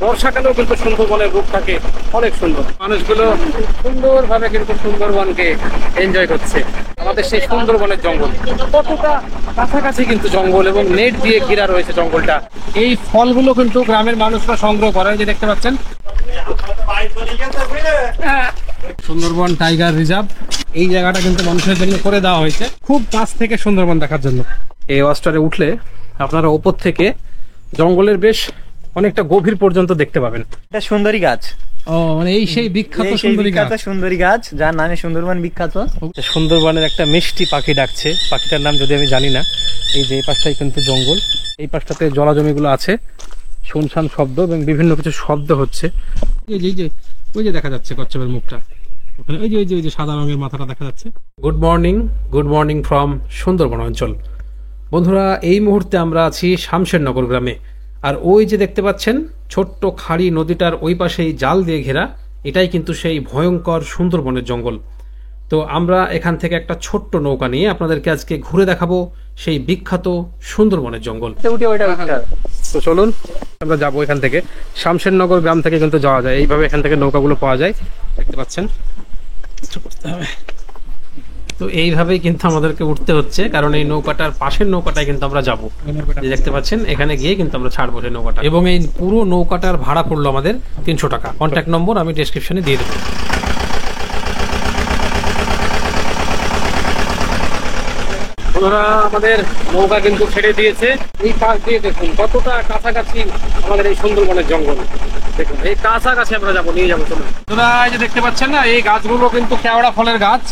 বর্ষাকালেও কিন্তু সুন্দরবনের রূপ থাকে অনেক সুন্দর। মানুষগুলো সুন্দরভাবে কিন্তু সুন্দরবনকে এনজয় করছে। আমাদের সেই সুন্দরবনের জঙ্গল কতটা কাছাকাছি কিন্তু জঙ্গল এবং নেট দিয়ে ঘেরা রয়েছে জঙ্গলটা। এই ফলগুলো কিন্তু গ্রামের মানুষরা সংগ্রহ করে, যে দেখতে পাচ্ছেন সুন্দরবন টাইগার রিজার্ভ। এই জায়গাটা কিন্তু মানুষের জন্য করে দেওয়া হয়েছে খুব কাছ থেকে সুন্দরবন দেখার জন্য। এই ওয়াচটারে উঠলে আপনারা ওপর থেকে জঙ্গলের বেশ অনেকটা গভীর পর্যন্ত দেখতে পাবেন। এটা সুন্দরী গাছ। ও মানে এই সেই বিখ্যাত সুন্দরী গাছ যার নামে সুন্দরবন বিখ্যাত। সুন্দরবনের একটা মিষ্টি পাখি ডাকছে, পাখিটার নাম যদি আমি জানি না। এই যে এই পাশটাই কিন্তু জঙ্গল, এই পাশটাতে জলাজমিগুলো আছে, শুনশান শব্দ এবং বিভিন্ন কিছু শব্দ হচ্ছে। এই যে ওই যে দেখা যাচ্ছে কচ্ছপের মুখটা ওখানে, ওই যে সাদা রঙের মাথাটা দেখা যাচ্ছে। গুড মর্নিং ফ্রম সুন্দরবন অঞ্চল। বন্ধুরা, এই মুহূর্তে আমরা আছি শামশেরনগর গ্রামে। আর ওই যে দেখতে পাচ্ছেন ছোট্ট খাড়ি নদীটার ওই পাশেই জাল দিয়ে ঘেরা, এটাই কিন্তু সেই ভয়ঙ্কর সুন্দরবনের জঙ্গল। তো আমরা এখান থেকে একটা ছোট্ট নৌকা নিয়ে আপনাদেরকে আজকে ঘুরে দেখাবো সেই বিখ্যাত সুন্দরবনের জঙ্গল। তো চলুন আমরা যাবো এখান থেকে। শামশেরনগর গ্রাম থেকে কিন্তু যাওয়া যায় এইভাবে, এখান থেকে নৌকাগুলো পাওয়া যায়, দেখতে পাচ্ছেন। তো এইভাবেই কিন্তু আমাদেরকে উঠতে হচ্ছে, কারণ এই নৌকাটার পাশের নৌকাটায় কিন্তু আমরা যাবো। দেখতে পাচ্ছেন এখানে গিয়ে কিন্তু আমরা ছাড়বো সেই নৌকাটা, এবং এই পুরো নৌকাটার ভাড়া পড়লো আমাদের 300 টাকা। কন্ট্যাক্ট নম্বর আমি ডেসক্রিপশনে দিয়ে দেবো। ওরা আমাদের নৌকা কিন্তু ছেড়ে দিয়েছে। এই পাশ দিয়ে দেখুন কতটা কাছাকাছি আমাদের এই সুন্দরবনের জঙ্গল। দেখুন এই কাছাকাছি আমরা যাবো, নিয়ে যাবো। চলুন। তোরা এই যে দেখতে পাচ্ছেন না, এই গাছগুলো কিন্তু কেওড়া ফলের গাছ,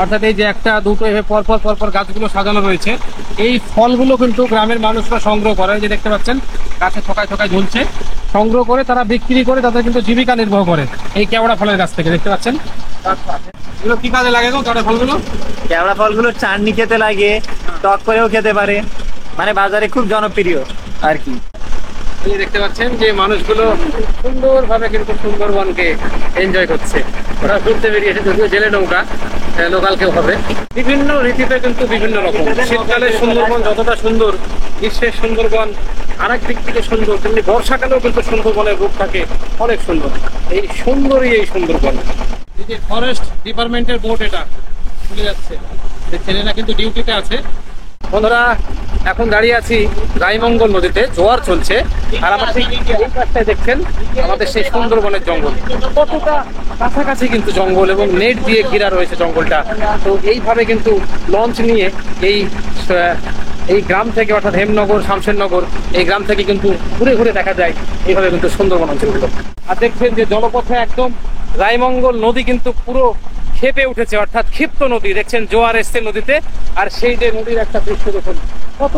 অর্থাৎ এই যে একটা দুটো এভাবে পরপর গাছগুলো সাজানো রয়েছে। এই ফলগুলো কিন্তু গ্রামের মানুষরা সংগ্রহ করে, যে দেখতে পাচ্ছেন গাছে থোকায় ঝুলছে। সংগ্রহ করে তারা বিক্রি করে তাদের কিন্তু জীবিকা নির্বাহ করে এই কেওড়া ফলের গাছ থেকে। দেখতে পাচ্ছেন এগুলো কি কাজে লাগে গো কেওড়া ফলগুলো? কেওড়া ফলগুলো চাটনি খেতে লাগে, টক করেও খেতে পারে, মানে বাজারে খুব জনপ্রিয় আর কি। এই দেখতে পাচ্ছেন যে মানুষগুলো সুন্দরভাবে কিন্তু সুন্দরবনকে এনজয় করছে। ওরা ঘুরতে বেরিয়েছে, যদিও জেলে নৌকা, লোকাল কেউ হবে। বিভিন্ন ঋতুতে কিন্তু বিভিন্ন রকম। শীতকালে সুন্দরবন যতটা সুন্দর, গ্রীষ্মের সুন্দরবন আরেক দিক থেকে সুন্দর, তেমনি বর্ষাকালেও কিন্তু সুন্দরবনের রূপ থাকে অনেক সুন্দর। এই সুন্দরই এই সুন্দরবন। এই যে ফরেস্ট ডিপার্টমেন্টের বোট, এটা চলে যাচ্ছে, ছেলেরা কিন্তু ডিউটিতে আছে। বন্ধুরা, এখন দাঁড়িয়ে আছি রায়মঙ্গল নদীতে, জোয়ার চলছে। আর আমার ঠিক এই পাশটায় দেখছেন আমাদের সেই সুন্দরবনের জঙ্গল কতটা কাছাকাছি কিন্তু জঙ্গল এবং নেট দিয়ে ঘেরা রয়েছে জঙ্গলটা। তো এইভাবে কিন্তু লঞ্চ নিয়ে এই গ্রাম থেকে, অর্থাৎ হেমনগর শামশেরনগর এই গ্রাম থেকে কিন্তু ঘুরে দেখা যায় এইভাবে কিন্তু সুন্দরবন অঞ্চলগুলো। আর দেখছেন যে জলপথে একদম রায়মঙ্গল নদী কিন্তু পুরো খেপে উঠেছে, অর্থাৎ ক্ষিপ্ত নদী। দেখছেন জোয়ার এসছে নদীতে, আর সেই যে নদীর একটা দৃশ্য দেখুন, কত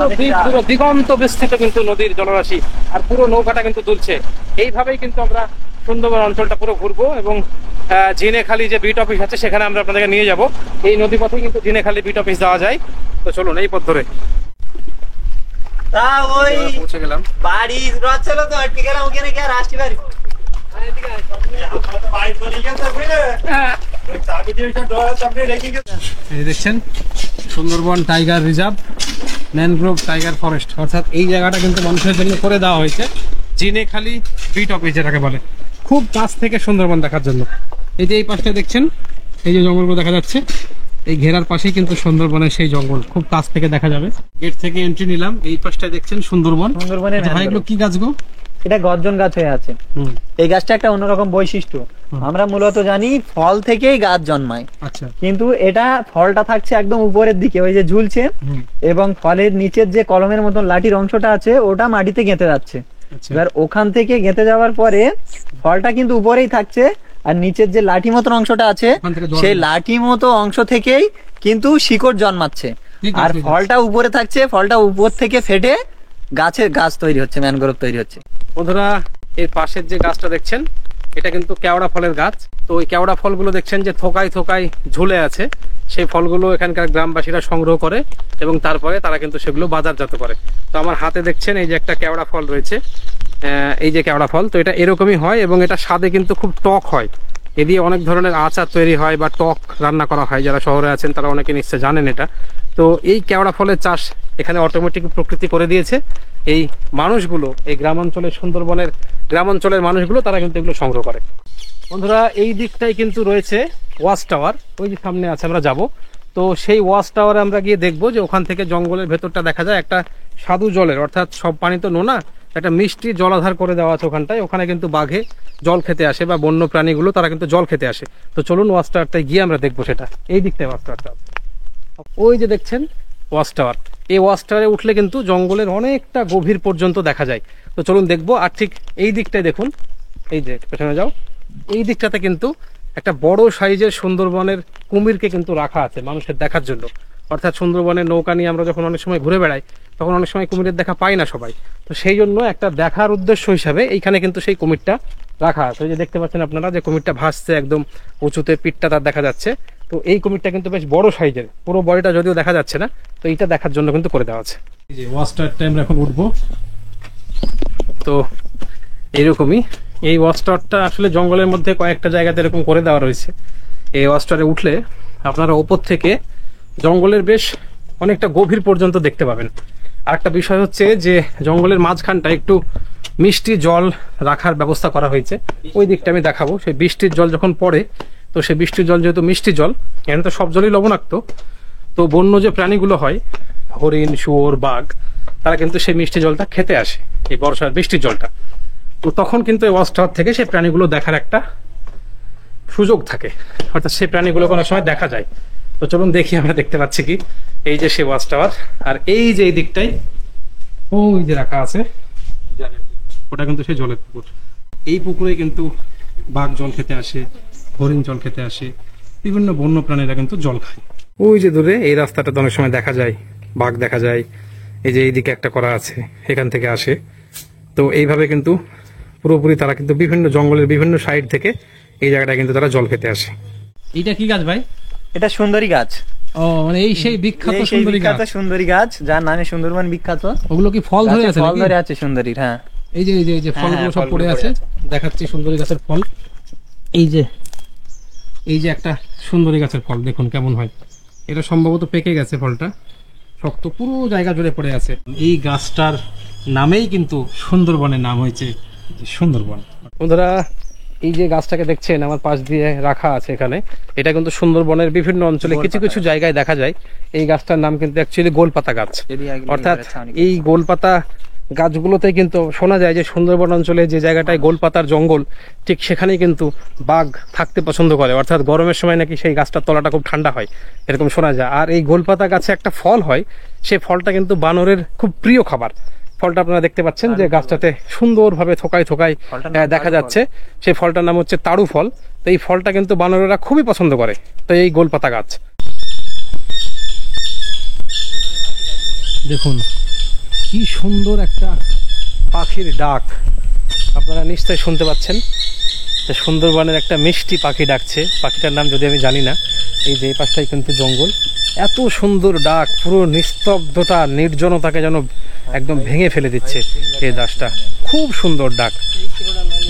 পুরো দিগন্ত বিস্তৃত কিন্তু নদীর জলরাশি, আর পুরো নৌকাটা কিন্তু দুলছে। এইভাবেই কিন্তু আমরা সুন্দরবন অঞ্চলটা পুরো ঘুরবো, এবং ঝিনেখালি যে বিট অফিস আছে সেখানে আমরা আপনাদেরকে নিয়ে যাব। এই নদী পথে কিন্তু ঝিনেখালি বিট অফিস যাওয়া যায়। তো চলুন এই পথ ধরে পৌঁছে গেলাম। বাড়ি চলো তো আটকে গেলাম ওখানে, কি আর আসতে পারি? দেখছেন Sundarban tiger reserve, mangrove tiger forest, অর্থাৎ এই জায়গাটা কিন্তু মানুষের জন্য করে দেওয়া হয়েছে ঝিনেখালি বিট অফিস যেটাকে বলে, খুব কাছ থেকে সুন্দরবন দেখার জন্য। এই যে এই পাশটা দেখছেন, এই যে জঙ্গলগুলো দেখা যাচ্ছে, এই ঘেরার পাশেই কিন্তু সুন্দরবনের সেই জঙ্গল খুব কাছ থেকে দেখা যাবে। গেট থেকে এন্ট্রি নিলাম। এই পাশটায় দেখছেন সুন্দরবন। ভাই এগুলো কি গাছ গো? এটা গর্জন গাছ হয়ে আছে। এই গাছটা একটা অন্যরকম বৈশিষ্ট্য। আমরা মূলত জানি ফল থেকেই গাছ জন্মায়, আচ্ছা, কিন্তু এটা ফলটা থাকছে একদম উপরের দিকে, ওই যে ঝুলছে, এবং ফলের নিচের যে কলমের মতন লাঠির অংশটা আছে ওটা মাটিতে গেঁথে যাচ্ছে। এবার ওখান থেকে গেঁথে যাওয়ার পরে ফলটা কিন্তু উপরেই থাকছে, আর নিচের যে লাঠি মতন অংশটা আছে সেই লাঠি মতো অংশ থেকেই কিন্তু শিকড় জন্মাচ্ছে, আর ফলটা উপরে থাকছে, ফলটা উপর থেকে ফেটে গাছ তৈরি হচ্ছে, ম্যানগ্রোভ তৈরি হচ্ছে। বন্ধুরা, এর পাশের যে গাছটা দেখছেন এটা কিন্তু কেওড়া ফলের গাছ। তো ওই কেওড়া ফলগুলো দেখছেন যে থোকায় ঝুলে আছে, সেই ফলগুলো এখানকার গ্রামবাসীরা সংগ্রহ করে এবং তারপরে তারা কিন্তু সেগুলো বাজারজাত করে। তো আমার হাতে দেখছেন এই যে একটা কেওড়া ফল রয়েছে, এই যে কেওড়া ফল, তো এটা এরকমই হয় এবং এটা স্বাদে কিন্তু খুব টক হয়। এ দিয়ে অনেক ধরনের আচার তৈরি হয় বা টক রান্না করা হয়। যারা শহরে আছেন তারা অনেকে নিশ্চয় জানেন এটা। তো এই কেওড়া ফলের চাষ এখানে অটোমেটিক প্রকৃতি করে দিয়েছে। এই মানুষগুলো, এই গ্রামাঞ্চলের মানুষগুলো তারা কিন্তু এগুলো সংগ্রহ করে। বন্ধুরা, এই দিকটাই কিন্তু রয়েছে ওয়াচ টাওয়ার, ওই যে সামনে আছে, আমরা যাব। তো সেই ওয়াচ টাওয়ারে আমরা গিয়ে দেখবো যে ওখান থেকে জঙ্গলের ভেতরটা দেখা যায় একটা স্বাদু জলের, অর্থাৎ সব পানি তো নোনা, একটা মিষ্টি জলাধার করে দেওয়া আছে ওখানটায়। ওখানে কিন্তু বাঘে জল খেতে আসে বা বন্য প্রাণীগুলো তারা কিন্তু জল খেতে আসে। তো চলুন ওয়াচ টাওয়ারটায় গিয়ে আমরা দেখবো সেটা। এই দিকটায় ওয়াচ টাওয়ারটা, ওই যে দেখছেন ওয়াচ টাওয়ার। এই ওয়াচ টাওয়ারে উঠলে কিন্তু জঙ্গলের অনেকটা গভীর পর্যন্ত দেখা যায়। তো চলুন দেখবো। আর ঠিক এই দিকটায় দেখুন, এই যে পেছনে যাও, এই দিকটাতে কিন্তু একটা বড় সাইজের সুন্দরবনের কুমিরকে কিন্তু রাখা আছে মানুষের দেখার জন্য। অর্থাৎ সুন্দরবনের নৌকা নিয়ে আমরা যখন অনেক সময় ঘুরে বেড়াই, তখন অনেক সময় কুমিরের দেখা পাই না সবাই। তো সেই জন্য একটা দেখার উদ্দেশ্য হিসাবে এইখানে কিন্তু সেই কুমিরটা রাখা আছে। ওই যে দেখতে পাচ্ছেন আপনারা যে কুমিরটা ভাসছে একদম উঁচুতে, পিঠটা তার দেখা যাচ্ছে। তো এই কুমিরটা কিন্তু বেশ বড় সাইজের, পুরো বডিটা যদিও দেখা যাচ্ছে না, তো এইটা দেখার জন্য কিন্তু করে দেওয়া আছে। এই যে ওয়াচ টাওয়ারটা আমরা এখন উঠবো। তো এইরকমই এই ওয়াচ টাওয়ারটা আসলে জঙ্গলের মধ্যে কয়েকটা জায়গাতে এরকম করে দেওয়া রয়েছে। এই ওয়াচ টাওয়ারে উঠলে আপনারা ওপর থেকে জঙ্গলের বেশ অনেকটা গভীর পর্যন্ত দেখতে পাবেন। আর একটা বিষয় হচ্ছে যে জঙ্গলের মাঝখানটা একটু মিষ্টি জল রাখার ব্যবস্থা করা হয়েছে। ওই দিকটা আমি দেখাবো। সেই বৃষ্টির জল যখন পড়ে, তো সেই বৃষ্টির জল যেহেতু মিষ্টি জল, এখানে তো সব জলই লবণাক্ত, তো বন্য যে প্রাণীগুলো হয়, হরিণ, শুয়োর, বাঘ, তারা কিন্তু সেই মিষ্টি জলটা খেতে আসে, এই বর্ষার বৃষ্টির জলটা। তো তখন কিন্তু এই ওয়াচ টাওয়ার থেকে সেই প্রাণীগুলো দেখার একটা সুযোগ থাকে, অর্থাৎ সেই প্রাণীগুলো কোনো সময় দেখা যায়। তো চলুন দেখি আমরা দেখতে পাচ্ছি কি। এই যে সেই ওয়াচ টাওয়ার, আর এই যে এই দিকটাই ওই যে রাখা আছে, ওটা কিন্তু সেই জলের পুকুর। এই পুকুরে কিন্তু বাঘ জল খেতে আসে, হরিণ জল খেতে আসে, বিভিন্ন বন্য প্রাণীরা কিন্তু জল খায়। ওই যে দূরে এই রাস্তাটা তো অনেক সময় দেখা যায়, বাঘ দেখা যায়। এই যে এইদিকে একটা করা আছে, এখান থেকে আসে। তো এইভাবে কিন্তু পুরোপুরি তারা কিন্তু বিভিন্ন জঙ্গলের বিভিন্ন সাইড থেকে এই জায়গাটা কিন্তু তারা জল খেতে আসে। এইটা কি গাছ ভাই? এটা সুন্দরী গাছ। ও, মানে এই সেই বিখ্যাত এই সেই সুন্দরী গাছ। বিখ্যাত সুন্দরী গাছ, যার নামে সুন্দরবন বিখ্যাত। ওগুলো কি ফল ধরে আছে? ফল ধরে আছে সুন্দরীর, হ্যাঁ। এই যে এই যে ফলগুলো সব ফলগুলো পড়ে পড়ে আছে, আছে। দেখাচ্ছি সুন্দরী গাছের ফল। এই যে একটা সুন্দরী গাছের ফল দেখুন কেমন হয়। এটা সম্ভবত পেকে গেছে, ফলটা শক্ত, পুরো জায়গা জুড়ে পড়ে আছে। এই গাছটার নামেই কিন্তু সুন্দরবনের নাম হয়েছে সুন্দরবন। বন্ধুরা, এই যে গাছটাকে দেখছেন আমার পাশ দিয়ে রাখা আছে এখানে, এটা কিন্তু সুন্দরবনের বিভিন্ন অঞ্চলে কিছু কিছু জায়গায় দেখা যায়। এই গাছটার নাম কিন্তু অ্যাকচুয়ালি গোলপাতা গাছ। অর্থাৎ এই গোলপাতা গাছগুলোতে কিন্তু শোনা যায় যে সুন্দরবন অঞ্চলে যে জায়গাটায় গোলপাতার জঙ্গল, ঠিক সেখানেই কিন্তু বাঘ থাকতে পছন্দ করে। অর্থাৎ গরমের সময় নাকি সেই গাছটার তলাটা খুব ঠান্ডা হয়, এরকম শোনা যায়। আর এই গোলপাতা গাছে একটা ফল হয়, সেই ফলটা কিন্তু বানরের খুব প্রিয় খাবার। ফলটা আপনারা দেখতে পাচ্ছেন যে গাছটাতে সুন্দরভাবে থোকায় থোকায় দেখা যাচ্ছে। সেই ফলটার নাম হচ্ছে তাড়ু ফল। তো এই ফলটা কিন্তু বানরেরা খুবই পছন্দ করে। তো এই গোলপাতা গাছ দেখুন কি সুন্দর একটা পাখির ডাক, আপনারা নিশ্চয়ই শুনতে পাচ্ছেন। সুন্দরবনের একটা মিষ্টি পাখি ডাকছে, পাখিটার নাম যদি আমি জানি না। এই যে এই পাশটাই কিন্তু জঙ্গল, এত সুন্দর ডাক, পুরো নিস্তব্ধতা, নির্জনতাকে যেন একদম ভেঙে ফেলে দিচ্ছে এই ডাকটা। খুব সুন্দর ডাক,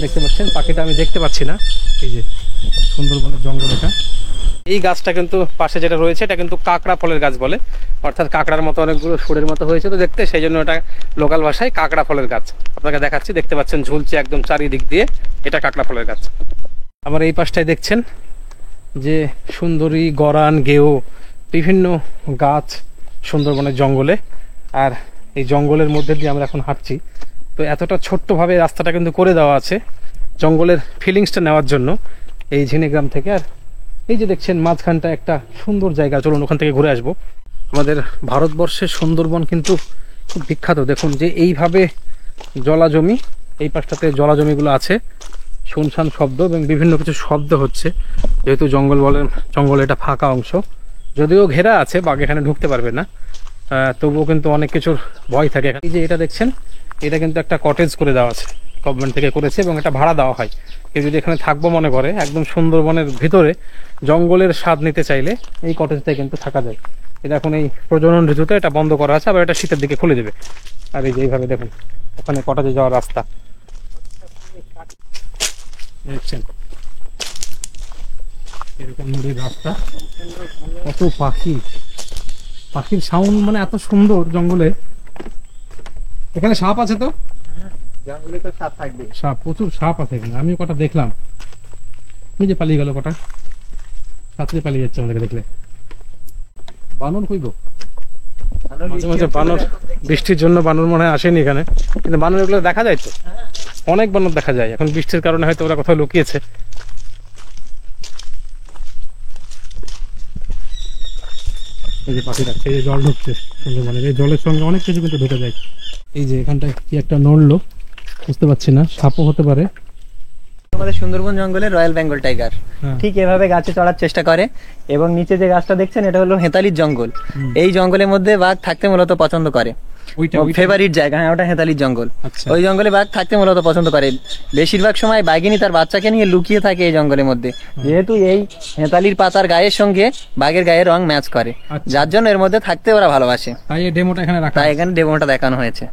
দেখতে পাচ্ছেন। পাখিটা আমি দেখতে পাচ্ছি না, এই যে সুন্দরবনের জঙ্গল এটা। এই গাছটা কিন্তু পাশে যেটা রয়েছে, এটা কিন্তু কাঁকড়া ফলের গাছ বলে। অর্থাৎ কাঁকড়ার মতো অনেকগুলো সুরের মতো হয়েছে তো দেখতে, সেই জন্য এটা লোকাল ভাষায় কাঁকড়া ফলের গাছ। আপনাকে দেখাচ্ছি, দেখতে পাচ্ছেন ঝুলছে একদম চারিদিক দিয়ে, এটা কাঁকড়া ফলের গাছ। আমার এই পাশটায় দেখছেন যে সুন্দরী, গরান, গেও, বিভিন্ন গাছ সুন্দরবনের জঙ্গলে। আর এই জঙ্গলের মধ্যে দিয়ে আমরা এখন হাঁটছি। তো এতটা ছোট্টভাবে রাস্তাটা কিন্তু করে দেওয়া আছে জঙ্গলের ফিলিংসটা নেওয়ার জন্য এই ঝিনেগ্রাম থেকে। আর এই যে দেখছেন মাঝখানটা একটা সুন্দর জায়গা, চলুন ওখান থেকে ঘুরে আসবো। আমাদের ভারতবর্ষের সুন্দরবন কিন্তু খুব বিখ্যাত। দেখুন যে এইভাবে জলাজমি, এই পাশটাতে জলাজমিগুলো আছে, শুনশান শব্দ এবং বিভিন্ন কিছু শব্দ হচ্ছে, যেহেতু জঙ্গল এটা ফাঁকা অংশ, যদিও ঘেরা আছে, বাঘ এখানে ঢুকতে পারবে না, তবুও কিন্তু অনেক কিছুর ভয় থাকে। এই যে এটা দেখছেন, এটা কিন্তু একটা কটেজ করে দেওয়া আছে, গভর্নমেন্ট থেকে করেছে, এবং এটা ভাড়া দেওয়া হয়। কেউ যদি এখানে থাকবো মনে করে, একদম সুন্দরবনের ভিতরে জঙ্গলের স্বাদ নিতে চাইলে এই কটেজটাই কিন্তু থাকা যায়। এটা এখন এই প্রজনন ঋতুতে এটা বন্ধ করা আছে, আবার এটা শীতের দিকে খুলে দেবে। আর এই যে এইভাবে দেখুন ওখানে কটেজে যাওয়ার রাস্তা দেখছেন, এরকম নদীর রাস্তা, কত পাখি, পাখির সাউন্ড মানে এত সুন্দর জঙ্গলে। এখানে সাপ আছে তো? জঙ্গলে তো সাপ থাকবে, সাপ, প্রচুর সাপ আছে এখানে। আমিও কটা দেখলাম, ওই যে পালিয়ে গেল কটা, সাথে পালিয়ে যাচ্ছে আমাদেরকে দেখলে। বানর কই গো? মাঝে মাঝে বানর, বৃষ্টির জন্য বানর মনে হয় আসেনি এখানে, কিন্তু বানর এগুলো দেখা যায় তো, অনেক বানর দেখা যায়। এখন বৃষ্টির কারণে হয়তো ওরা কোথাও লুকিয়েছে। এই যে পাখি ডাকছে, এই যে জল ঢুকছে মানে এই জলের সঙ্গে অনেক কিছু কিন্তু ঢুকে যায়। এই যে এখানটায় কি একটা নড়লো, বুঝতে পারছি না, সাপও হতে পারে। আমাদের সুন্দরবন জঙ্গলে রয়্যাল বেঙ্গল টাইগার হ্যাঁ। ঠিক এভাবে গাছে চড়ার চেষ্টা করে। এবং নিচে যে গাছটা দেখছেন এটা হলো হেতালির জঙ্গল। এই জঙ্গলের মধ্যে বাঘ থাকতে মূলত পছন্দ করে, ফেভারিট জায়গা। হ্যাঁ, ওটা হেতালির জঙ্গল। আচ্ছা। ওই জঙ্গলে বাঘ থাকতে মূলত পছন্দ করে। বেশিরভাগ সময় বাঘিনী তার বাচ্চাকে নিয়ে লুকিয়ে থাকে এই জঙ্গলের মধ্যে, যেহেতু এই হেতালির পাতার গায়ের সঙ্গে বাঘের গায়ের রং ম্যাচ করে, আচ্ছা। যার জন্য এর মধ্যে থাকতে ওরা ভালোবাসে। তাই এই ডেমোটা এখানে রাখা, তাই এখানে ডেমোটা দেখানো হয়েছে।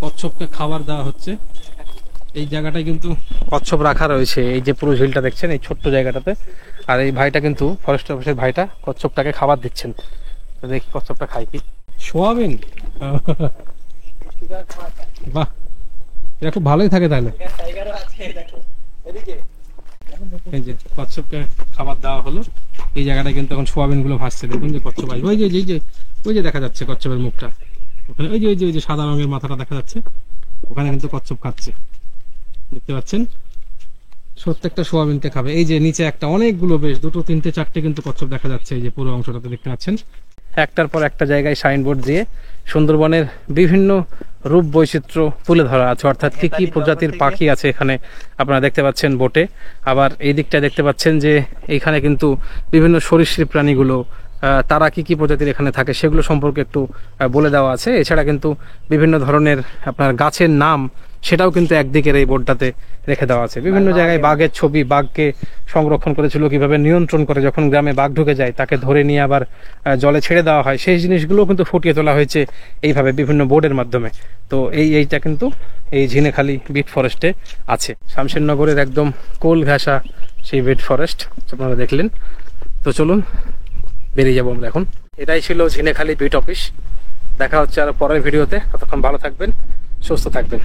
কচ্ছপকে খাবার দেওয়া হচ্ছে। এই জায়গাটায় কিন্তু কচ্ছপ রাখা রয়েছে, এই যে পুরো ঝিলটা দেখছেন এই ছোট্ট জায়গাটাতে। আর এই ভাইটা কিন্তু ফরেস্ট অফিসের ভাইটা কচ্ছপটাকে খাবার দিচ্ছেন। তো দেখি কচ্ছপটা খাই কি। সোয়াবিন, বাহ, এটা খুব ভালোই থাকে তাহলে। এই যে কচ্ছপকে খাবার দেওয়া হলো, এই জায়গাটায় কিন্তু এখন সোয়াবিন গুলো ভাসছে। দেখুন যে কচ্ছপ আসবে, ওই যে ওই যে দেখা যাচ্ছে কচ্ছপের মুখটা ওখানে, ওই যে সাদা রঙের মাথাটা দেখা যাচ্ছে, ওখানে কিন্তু কচ্ছপ খাচ্ছে, দেখতে পাচ্ছেন। প্রত্যেকটা সোয়াবিনকে খাবে। এই যে নিচে একটা, অনেকগুলো, বেশ 2, 3, 4টে কিন্তু কচ্ছপ দেখা যাচ্ছে। এই যে পুরো অংশটাতে দেখতে পাচ্ছেন, একটার পর একটা জায়গায় সাইনবোর্ড দিয়ে সুন্দরবনের বিভিন্ন রূপ বৈচিত্র্য তুলে ধরা আছে, অর্থাৎ কি কি প্রজাতির পাখি আছে এখানে আপনারা দেখতে পাচ্ছেন বোটে। আবার এই দিকটা দেখতে পাচ্ছেন যে এইখানে কিন্তু বিভিন্ন সরীসৃপ প্রাণীগুলো, তারা কি কি প্রজাতির এখানে থাকে সেগুলো সম্পর্কে একটু বলে দেওয়া আছে। এছাড়া কিন্তু বিভিন্ন ধরনের আপনার গাছের নাম, সেটাও কিন্তু একদিকের এই বোর্ডটাতে রেখে দেওয়া আছে। বিভিন্ন জায়গায় বাঘের ছবি, বাঘকে সংরক্ষণ করেছিল, কিভাবে নিয়ন্ত্রণ করে যখন গ্রামে বাঘ ঢুকে যায় তাকে ধরে নিয়ে আবার জলে ছেড়ে দেওয়া হয়, সেই জিনিসগুলো কিন্তু ফুটিয়ে তোলা হয়েছে এইভাবে বিভিন্ন বোর্ডের মাধ্যমে। তো এইটা কিন্তু এই ঝিনেখালি বিট ফরেস্টে আছে, শামশেরনগরের একদম কোল ঘেঁষা সেই বিট ফরেস্ট আপনারা দেখলেন। তো চলুন বেরিয়ে যাবো আমরা এখন। এটাই ছিল ঝিনেখালি বিট অফিস। দেখা হচ্ছে আর পরের ভিডিওতে। ততক্ষণ ভালো থাকবেন, সুস্থ থাকবেন।